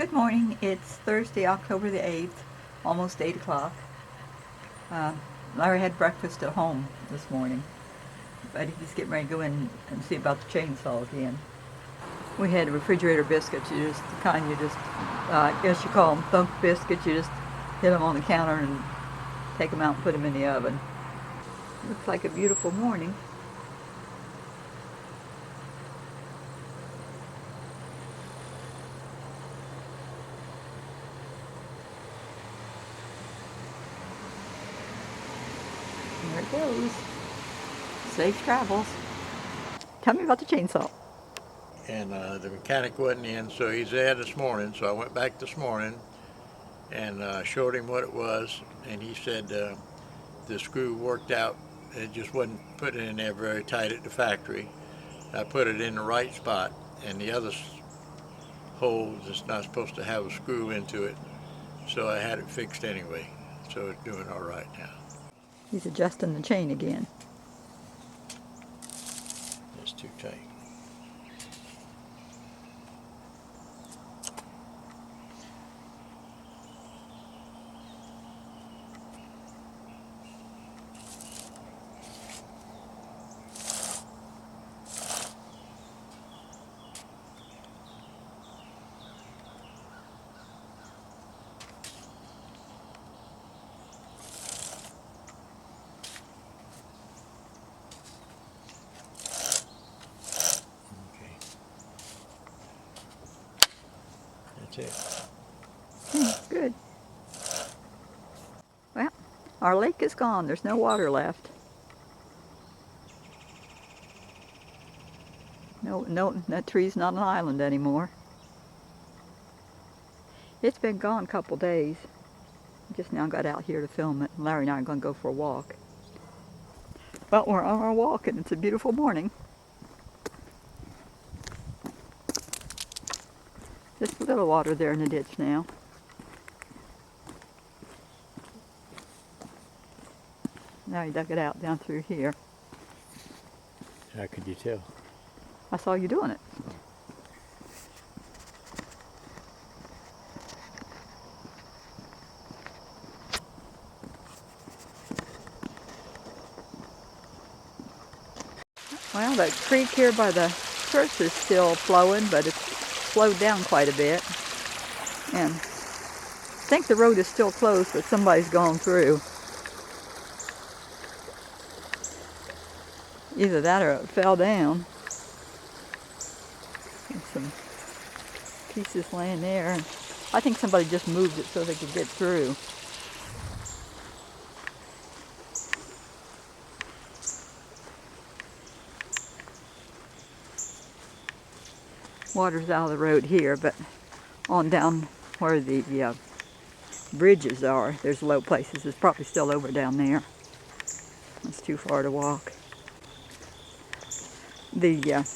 Good morning. It's Thursday, October the 8th, almost 8 o'clock. Uh, Larry had breakfast at home this morning, but he's getting ready to go in and see about the chainsaw again. We had refrigerator biscuits, the kind you just, I guess you call them thunk biscuits. You just hit them on the counter and take them out and put them in the oven. Looks like a beautiful morning. There it goes. Safe travels. Tell me about the chainsaw. And the mechanic wasn't in, so he's there this morning. So I went back this morning and showed him what it was, and he said the screw worked out. It just wasn't put in there very tight at the factory. I put it in the right spot, and the other hole is not supposed to have a screw into it, so I had it fixed anyway. So it's doing all right now. He's adjusting the chain again. It's too tight. Okay. That's it. Good. Well, our lake is gone. There's no water left. No, that tree's not an island anymore. It's been gone a couple days. Just now got out here to film it. Larry and I are going to go for a walk. But we're on our walk and it's a beautiful morning. Just a little water there in the ditch now. Now he dug it out down through here. How could you tell? I saw you doing it. Well, that creek here by the church is still flowing, but it's slowed down quite a bit. And I think the road is still closed, but somebody's gone through. Either that or it fell down. There's some pieces laying there. And I think somebody just moved it so they could get through. Water's out of the road here, but on down where the bridges are, there's low places. It's probably still over down there. It's too far to walk. The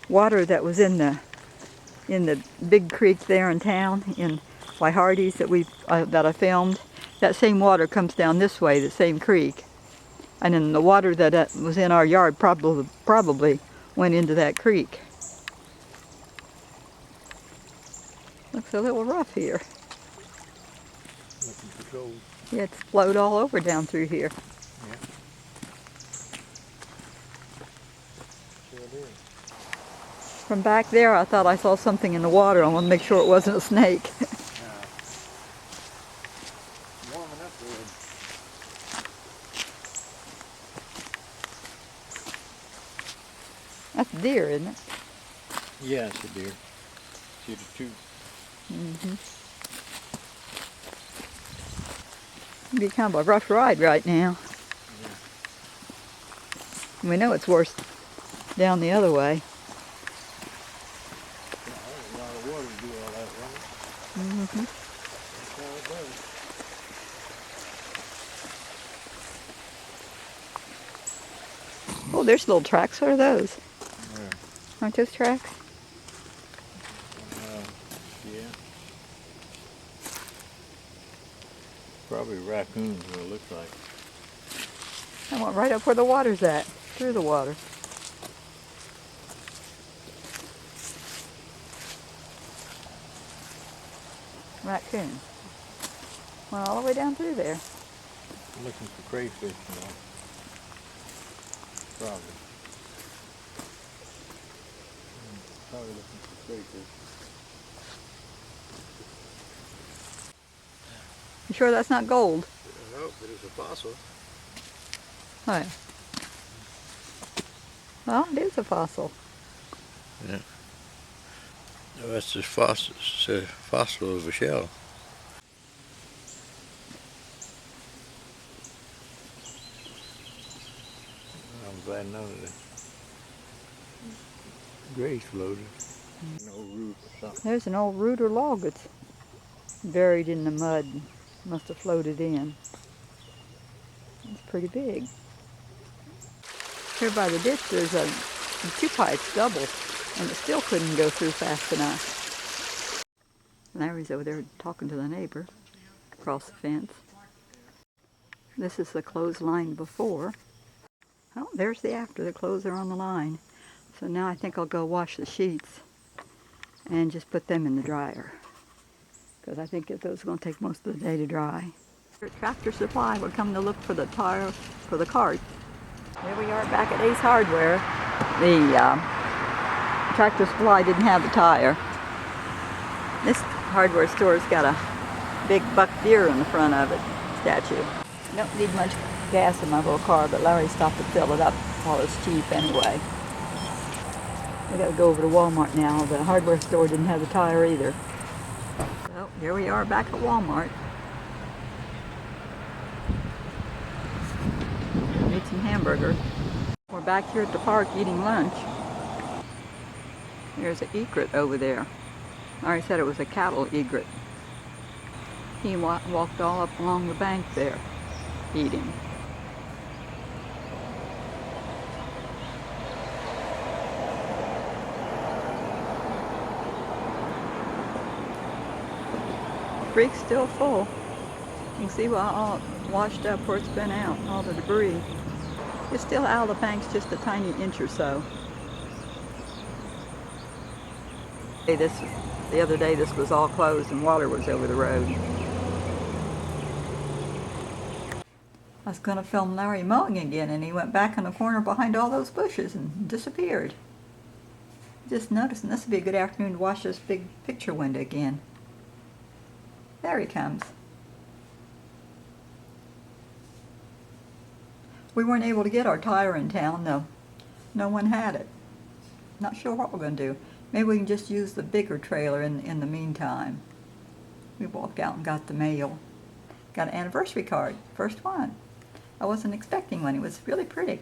water that was in the big creek there in town, in by Hardy's that I filmed, that same water comes down this way, the same creek, and then the water that was in our yard probably went into that creek. Looks a little rough here. Looking for gold. Yeah, it's flowed all over down through here. Yeah. Sure did. From back there, I thought I saw something in the water. I want to make sure it wasn't a snake. Warming up good. That's deer, isn't it? Yeah, it's a deer. See the two. Mm-hmm. It'd be kind of a rough ride right now. Yeah. We know it's worse down the other way. A lot of water to do all that, right? Mm-hmm. That's all it does. Oh, there's little tracks. What are those? Where? Aren't those tracks? Yeah. Probably raccoons, what it looks like. I went right up where the water's at, through the water. Raccoon. Went all the way down through there. I'm looking for crayfish, you know. Probably. Probably looking for crayfish. You sure that's not gold? Oh, but it's a fossil. Oh. Well, it is a fossil. Yeah. No, that's the fossil. It's a fossil of a shell. I'm glad none of the grays floated. No root or something. There's an old root or log that's buried in the mud. Must have floated in. It's pretty big. Here by the ditch there's a two-pipe double, and it still couldn't go through fast enough. Larry's over there talking to the neighbor across the fence. This is the clothesline before. Oh, there's the after. The clothes are on the line. So now I think I'll go wash the sheets and just put them in the dryer, because I think that those are going to take most of the day to dry. Tractor Supply would come to look for the tire for the cart. Here we are back at Ace Hardware. The Tractor Supply didn't have the tire. This hardware store's got a big buck deer in the front of it, statue. I don't need much gas in my little car, but Larry stopped to fill it up while it's cheap anyway. We gotta go over to Walmart now. The hardware store didn't have the tire either. So here we are back at Walmart. Need some hamburger. We're back here at the park eating lunch. There's an egret over there. Larry said it was a cattle egret. He walked all up along the bank there, eating. The creek's still full. You can see all washed up where it's been out, all the debris. It's still out of the banks just a tiny inch or so. The other day this was all closed and water was over the road. I was going to film Larry mowing again, and he went back in the corner behind all those bushes and disappeared. Just noticing this would be a good afternoon to watch this big picture window again. There he comes. We weren't able to get our tire in town, though. No one had it. Not sure what we're going to do. Maybe we can just use the bigger trailer in the meantime. We walked out and got the mail. Got an anniversary card, first one. I wasn't expecting one. It was really pretty.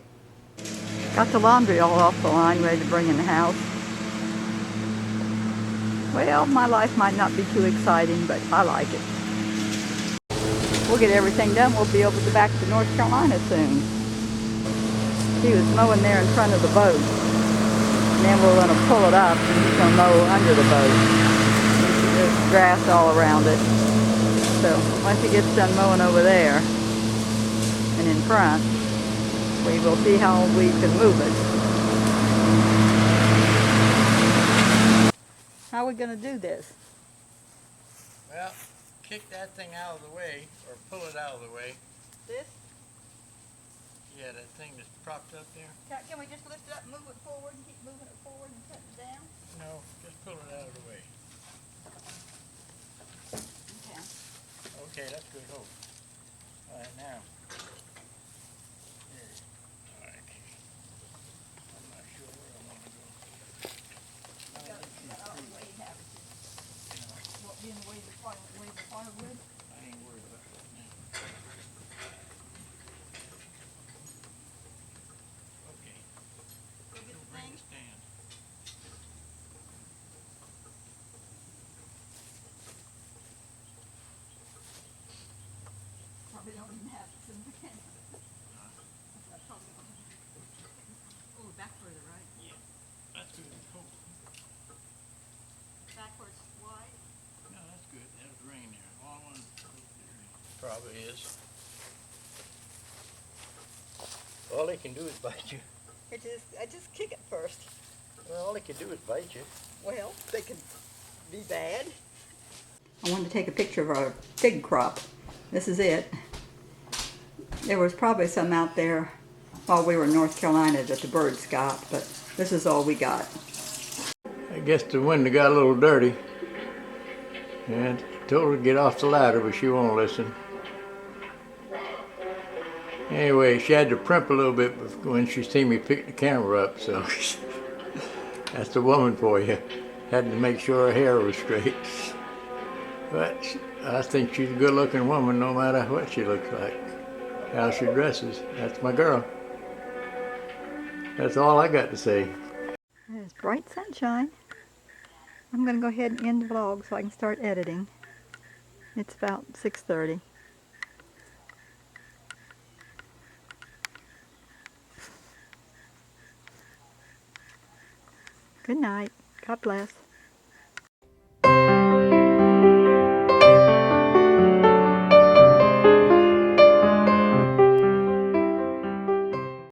Got the laundry all off the line, ready to bring in the house. Well, my life might not be too exciting, but I like it. We'll get everything done. We'll be able to go back to North Carolina soon. He was mowing there in front of the boat. And then we're going to pull it up and he's going to mow under the boat. There's grass all around it. So once he gets done mowing over there and in front, we will see how we can move it. How are we going to do this? Well, kick that thing out of the way, or pull it out of the way. This? Yeah, that thing that's propped up there. Can we just lift it up and move it forward and keep moving it forward and set it down? No, just pull it out of the way. Okay. Okay, that's good hope. All right, now. There. All right. I'm not sure where I want to go. What, being the way the firewood? I ain't worried about that now. Okay. Go get the Bring thing. the stand. Probably don't even have it in the can. Oh, back further, right? Yeah, that's good hope. Backwards wide? No, that's good. That was rain there. All I wanted to do rain. Probably is. All they can do is bite you. I just kick it first. Well, all they can do is bite you. Well, they can be bad. I wanted to take a picture of our fig crop. This is it. There was probably some out there while we were in North Carolina that the birds got, but this is all we got. I guess the window got a little dirty. And told her to get off the ladder, but she won't listen. Anyway, she had to primp a little bit when she seen me pick the camera up, so that's the woman for you. Had to make sure her hair was straight. But I think she's a good-looking woman no matter what she looks like, how she dresses. That's my girl. That's all I got to say. There's bright sunshine. I'm going to go ahead and end the vlog so I can start editing. It's about 6:30. Good night. God bless.